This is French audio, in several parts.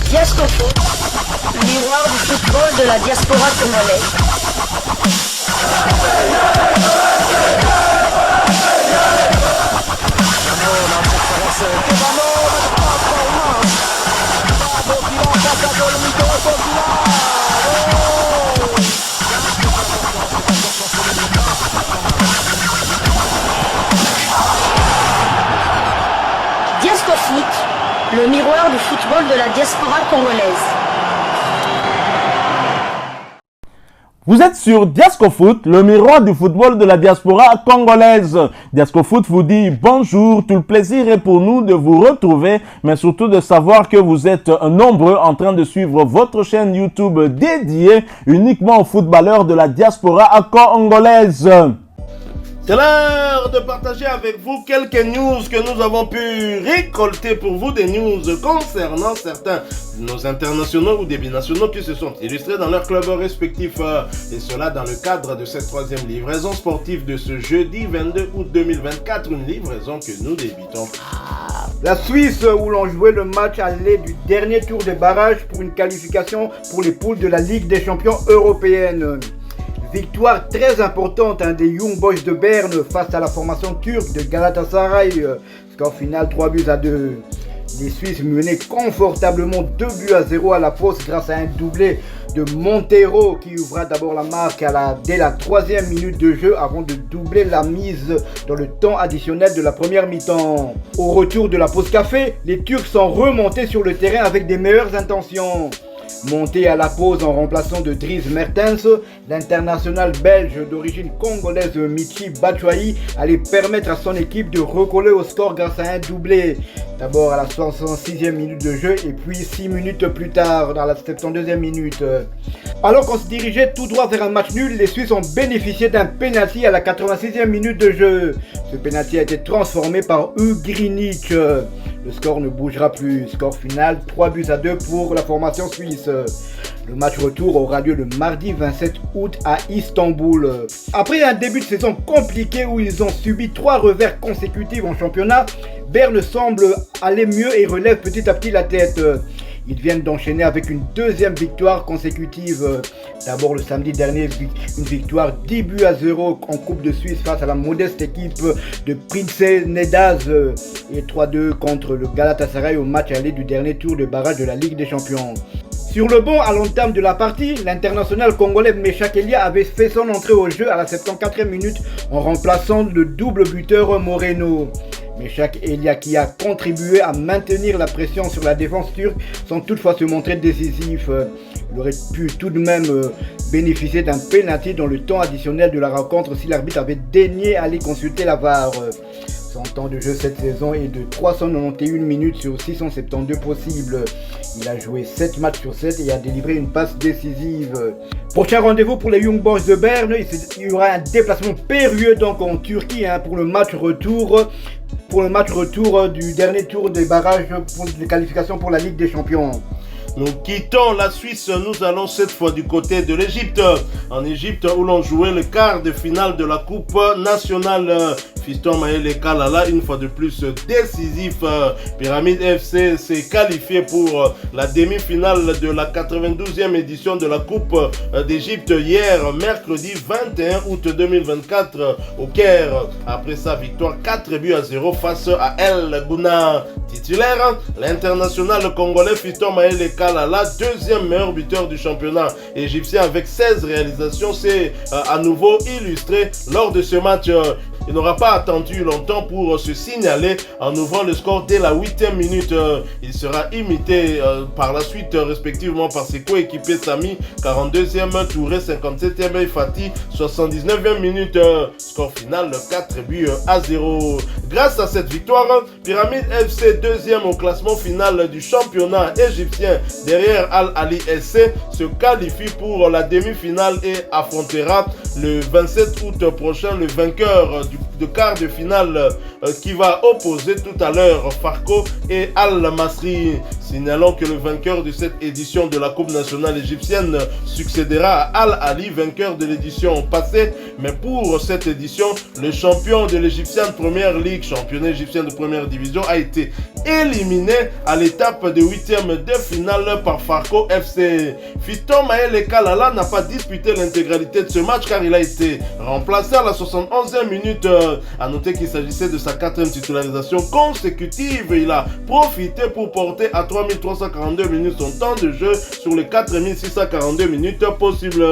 Diasco Foot, miroir du football de la diaspora congolaise. Diasco Foot, le miroir du football de la diaspora congolaise. Vous êtes sur Diasco Foot, le miroir du football de la diaspora congolaise. Diasco Foot vous dit bonjour, tout le plaisir est pour nous de vous retrouver, mais surtout de savoir que vous êtes nombreux en train de suivre votre chaîne YouTube dédiée uniquement aux footballeurs de la diaspora congolaise. C'est l'heure de partager avec vous quelques news que nous avons pu récolter pour vous, des news concernant certains de nos internationaux ou des binationaux qui se sont illustrés dans leurs clubs respectifs, et cela dans le cadre de cette troisième livraison sportive de ce jeudi 22 août 2024, une livraison que nous débutons. La Suisse, où l'on jouait le match aller du dernier tour des barrages pour une qualification pour les poules de la Ligue des champions européenne. Victoire très importante des Young Boys de Berne face à la formation turque de Galatasaray. Score final 3-2. Les Suisses menaient confortablement 2-0 à la pause grâce à un doublé de Montero qui ouvra d'abord la marque dès la 3e minute de jeu avant de doubler la mise dans le temps additionnel de la première mi-temps. Au retour de la pause café, les Turcs sont remontés sur le terrain avec des meilleures intentions. Monté à la pause en remplaçant de Dries Mertens, l'international belge d'origine congolaise Michi Batshuayi allait permettre à son équipe de recoller au score grâce à un doublé. D'abord à la 66e minute de jeu et puis 6 minutes plus tard dans la 72e minute. Alors qu'on se dirigeait tout droit vers un match nul, les Suisses ont bénéficié d'un penalty à la 86e minute de jeu. Ce penalty a été transformé par Ugrinic. Le score ne bougera plus. Score final 3-2 pour la formation suisse. Le match retour aura lieu le mardi 27 août à Istanbul. Après un début de saison compliqué où ils ont subi 3 revers consécutifs en championnat, Berne semble aller mieux et relève petit à petit la tête. Ils viennent d'enchaîner avec une deuxième victoire consécutive. D'abord le samedi dernier, une victoire 10-0 en Coupe de Suisse face à la modeste équipe de Prince Nedaz et 3-2 contre le Galatasaray au match aller du dernier tour de barrage de la Ligue des Champions. Sur le banc, à l'entame de la partie, l'international congolais Meshak Elia avait fait son entrée au jeu à la 74e minute en remplaçant le double buteur Moreno. Meshak Elia qui a contribué à maintenir la pression sur la défense turque sans toutefois se montrer décisif. Il aurait pu tout de même bénéficier d'un penalty dans le temps additionnel de la rencontre si l'arbitre avait daigné aller consulter la VAR. Son temps de jeu cette saison est de 391 minutes sur 672 possibles. Il a joué 7 matchs sur 7 et a délivré une passe décisive. Prochain rendez-vous pour les Young Boys de Berne. Il y aura un déplacement périlleux donc en Turquie pour le match retour. Du dernier tour des barrages pour les qualifications pour la Ligue des Champions. Nous quittons la Suisse, nous allons cette fois du côté de l'Égypte. En Égypte où l'on jouait le quart de finale de la Coupe nationale. Fiston Mayele Kalala, une fois de plus décisif. Pyramide FC s'est qualifié pour la demi-finale de la 92e édition de la Coupe d'Égypte hier, mercredi 21 août 2024 au Caire. Après sa victoire 4-0 face à El Gouna. Titulaire, l'international congolais Fiston Mayele Kalala, deuxième meilleur buteur du championnat égyptien avec 16 réalisations, s'est à nouveau illustré lors de ce match. Il n'aura pas attendu longtemps pour se signaler en ouvrant le score dès la 8e minute. Il sera imité par la suite respectivement par ses coéquipiers Sami, 42e, Touré, 57e et Fati, 79e minute. Score final 4-0. Grâce à cette victoire, Pyramide FC deuxième au classement final du championnat égyptien derrière Al Ali SC se qualifie pour la demi-finale et affrontera le 27 août prochain le vainqueur du de quart de finale qui va opposer tout à l'heure Farco et Al-Masri. Signalons que le vainqueur de cette édition de la Coupe nationale égyptienne succédera à Al-Ali, vainqueur de l'édition passée. Mais pour cette édition, le champion de l'Egyptian Premier League, championnat égyptien de première division, a été éliminé à l'étape de 8e de finale par Farco FC. Fiston Maël Kalala n'a pas disputé l'intégralité de ce match car il a été remplacé à la 71e minute. A noter qu'il s'agissait de sa 4e titularisation consécutive. Il a profité pour porter à 3342 minutes son temps de jeu sur les 4642 minutes possibles.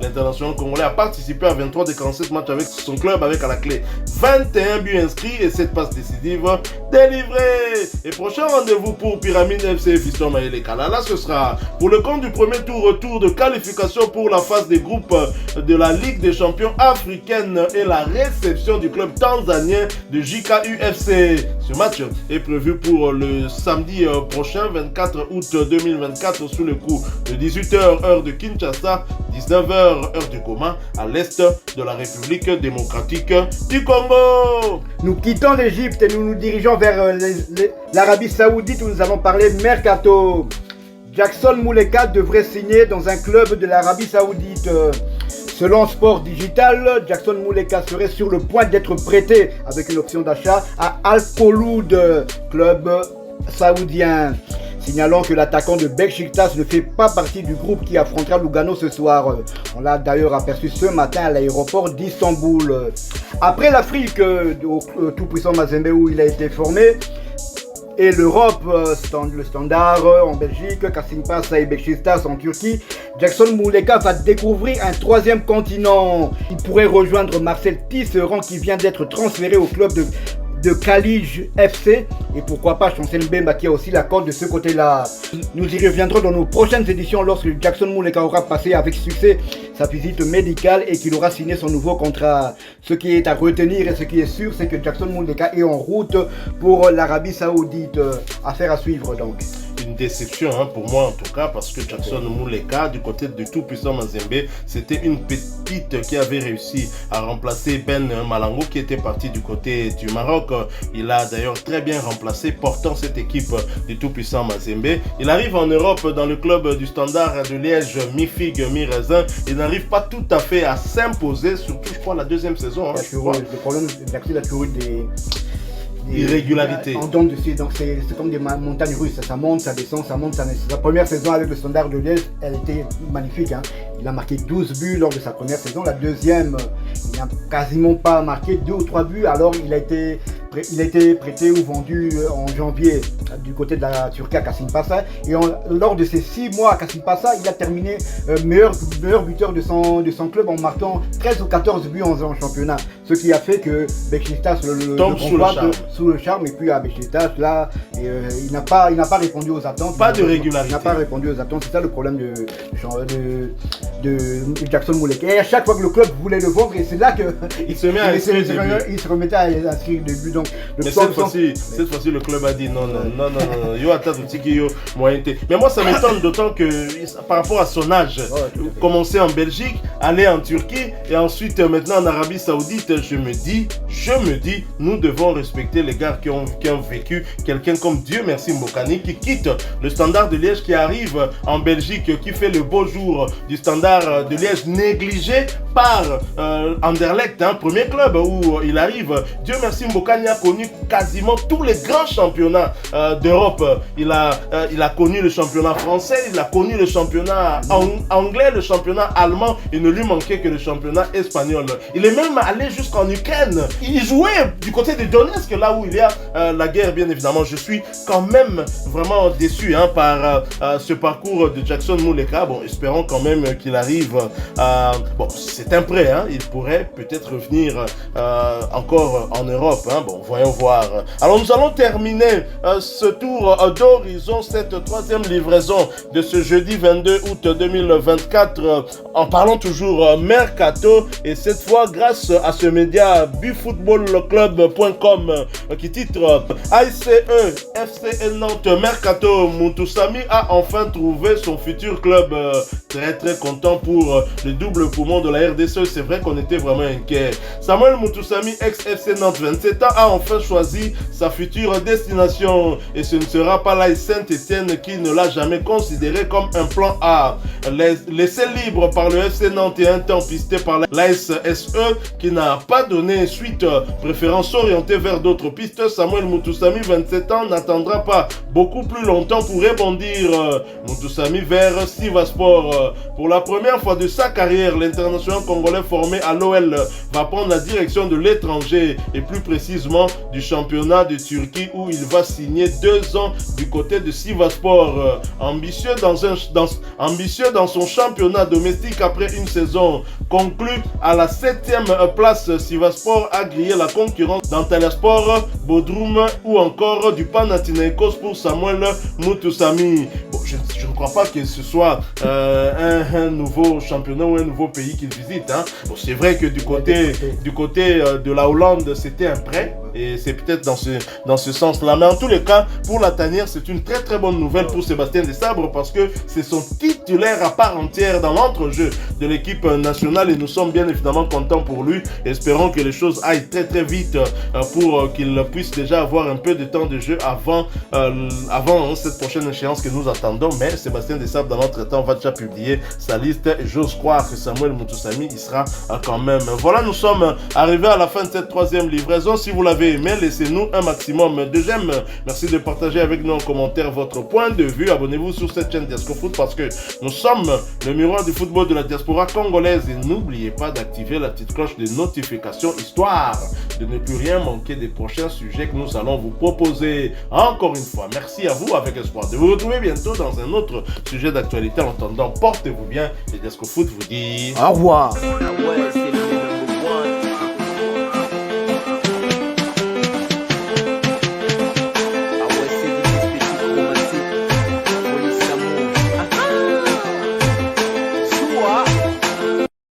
L'international congolais a participé à 23 des 47 matchs avec son club avec à la clé 21 buts inscrits et 7 passes décisives délivrées. Et prochain rendez-vous pour Pyramide FC Fiston Maël Kalala, ce sera pour le compte du premier retour de qualification pour la phase des groupes de la Ligue des champions africaine et la réception du club tanzanien de JKUFC. Ce match est prévu pour le samedi prochain, 24 août 2024, sous le coup de 18h heure de Kinshasa, 19h heure du Goma, à l'est de la République démocratique du Congo. Nous quittons l'Égypte et nous nous dirigeons vers l'Arabie Saoudite où nous allons parler mercato. Jackson Muleka devrait signer dans un club de l'Arabie Saoudite. Selon Sport Digital, Jackson Muleka serait sur le point d'être prêté avec une option d'achat à Al Kholoud, club saoudien. Signalons que l'attaquant de Beşiktaş ne fait pas partie du groupe qui affrontera Lugano ce soir. On l'a d'ailleurs aperçu ce matin à l'aéroport d'Istanbul. Après l'Afrique, au tout-puissant Mazembe où il a été formé, et l'Europe, le Standard en Belgique, Kasimpasa et Beşiktaş en Turquie, Jackson Muleka va découvrir un troisième continent. Il pourrait rejoindre Marcel Tisserand qui vient d'être transféré au club de Calij FC et pourquoi pas Chancel Mbemba qui a aussi la cote de ce côté-là. Nous y reviendrons dans nos prochaines éditions lorsque Jackson Muleka aura passé avec succès sa visite médicale et qu'il aura signé son nouveau contrat. Ce qui est à retenir et ce qui est sûr, c'est que Jackson Muleka est en route pour l'Arabie Saoudite. Affaire à suivre donc. Une déception pour moi en tout cas, parce que Jackson Muleka du côté de tout-puissant Mazembe, c'était une petite qui avait réussi à remplacer Ben Malango qui était parti du côté du Maroc. Il a d'ailleurs très bien remplacé, portant cette équipe du tout-puissant Mazembe. Il arrive en Europe dans le club du Standard de Liège, mi-figue, mi-raisin. Il n'arrive pas tout à fait à s'imposer, surtout je crois la deuxième saison. Le problème, il a toujours eu des irrégularité. En dents de scie, donc c'est comme des montagnes russes, ça monte, ça descend, ça monte, ça descend. Sa première saison avec le Standard de Liège, elle était magnifique. Il a marqué 12 buts lors de sa première saison. La deuxième, il n'a quasiment pas marqué 2 ou 3 buts. Alors il a été prêté ou vendu en janvier du côté de la Turquie à Kasimpasa. Et lors de ces 6 mois à Kasimpasa, il a terminé meilleur buteur de son club en marquant 13 ou 14 buts en championnat. Ce qui a fait que Beşiktaş tombe sous le charme. Et puis à Beşiktaş, là, il n'a pas répondu aux attentes. Pas de régularité. Il n'a pas répondu aux attentes. C'est ça le problème de Jackson Muleka. Et à chaque fois que le club voulait le vendre, et c'est là qu'il se remettait à inscrire des buts. Donc, mais cette fois-ci, le club a dit non. Yo attends moyen. Mais moi, ça m'étonne d'autant que par rapport à son âge, commencer en Belgique, aller en Turquie et ensuite maintenant en Arabie Saoudite, je me dis, nous devons respecter les gars qui ont vécu. Quelqu'un comme Dieu merci Mbokani qui quitte le Standard de Liège, qui arrive en Belgique, qui fait le beau jour du Standard de Liège, négligé par Anderlecht, premier club où il arrive. Dieu merci Mbokani a connu quasiment tous les grands championnats d'Europe. Il a connu le championnat français, il a connu le championnat anglais, le championnat allemand. Il ne lui manquait que le championnat espagnol. Il est même allé jusqu'en Ukraine. Il jouait du côté de Donetsk, là où il y a la guerre, bien évidemment. Je suis quand même vraiment déçu par ce parcours de Jackson Muleka. Bon, espérons quand même qu'il arrive. Bon, c'est un prêt, il pourrait peut-être revenir encore en Europe. Bon, voyons voir. Alors, nous allons terminer ce tour d'horizon, cette troisième livraison de ce jeudi 22 août 2024, en parlant toujours mercato, et cette fois grâce à ce média bufootballclub.com qui titre AICE FCN Nantes Mercato Muntoussamy a enfin trouvé son futur club. Très content longtemps pour le double poumon de la RDC. C'est vrai qu'on était vraiment inquiet. Samuel Moutoussamy, ex-FC Nantes, 27 ans, a enfin choisi sa future destination. Et ce ne sera pas l'AS Saint-Etienne qui ne l'a jamais considéré comme un plan A. Laissé libre par le FC Nantes et un temps pisté par l'AS SE qui n'a pas donné suite, préférant s'orienter vers d'autres pistes, Samuel Moutoussamy, 27 ans, n'attendra pas beaucoup plus longtemps pour rebondir Moutoussamy vers Sivasspor. Pour la première fois de sa carrière, l'international congolais formé à l'OL va prendre la direction de l'étranger et plus précisément du championnat de Turquie où il va signer 2 ans du côté de Sivasspor. Ambitieux dans son championnat domestique après une saison conclue à la 7e place, Sivasspor a grillé la concurrence d'Antalyaspor, Bodrum ou encore du Panathinaikos pour Samuel Moutoussamy. Bon, je ne crois pas que ce soit un nouveau championnat ou un nouveau pays qu'il visite. Hein. Bon, c'est vrai que du côté de la Hollande, c'était un prêt. Et c'est peut-être dans ce sens-là. Mais en tous les cas, pour la tanière, c'est une très très bonne nouvelle pour Sébastien Desabre parce que c'est son titulaire à part entière dans l'entrejeu de l'équipe nationale et nous sommes bien évidemment contents pour lui. Espérons que les choses aillent très très vite pour qu'il puisse déjà avoir un peu de temps de jeu avant cette prochaine échéance que nous attendons. Mais Sébastien Desabre, dans notre temps, va déjà publier sa liste et j'ose croire que Samuel Moutoussamy y sera quand même. Voilà, nous sommes arrivés à la fin de cette 3e livraison. Si vous l'avez aimé, laissez-nous un maximum de j'aime. Merci de partager avec nous en commentaire votre point de vue. Abonnez-vous sur cette chaîne Diasco Foot parce que nous sommes le miroir du football de la diaspora congolaise et n'oubliez pas d'activer la petite cloche de notification histoire de ne plus rien manquer des prochains sujets que nous allons vous proposer. Encore une fois, merci à vous avec espoir de vous retrouver bientôt dans un autre sujet d'actualité. En attendant, portez-vous bien et Diasco Foot vous dit au revoir.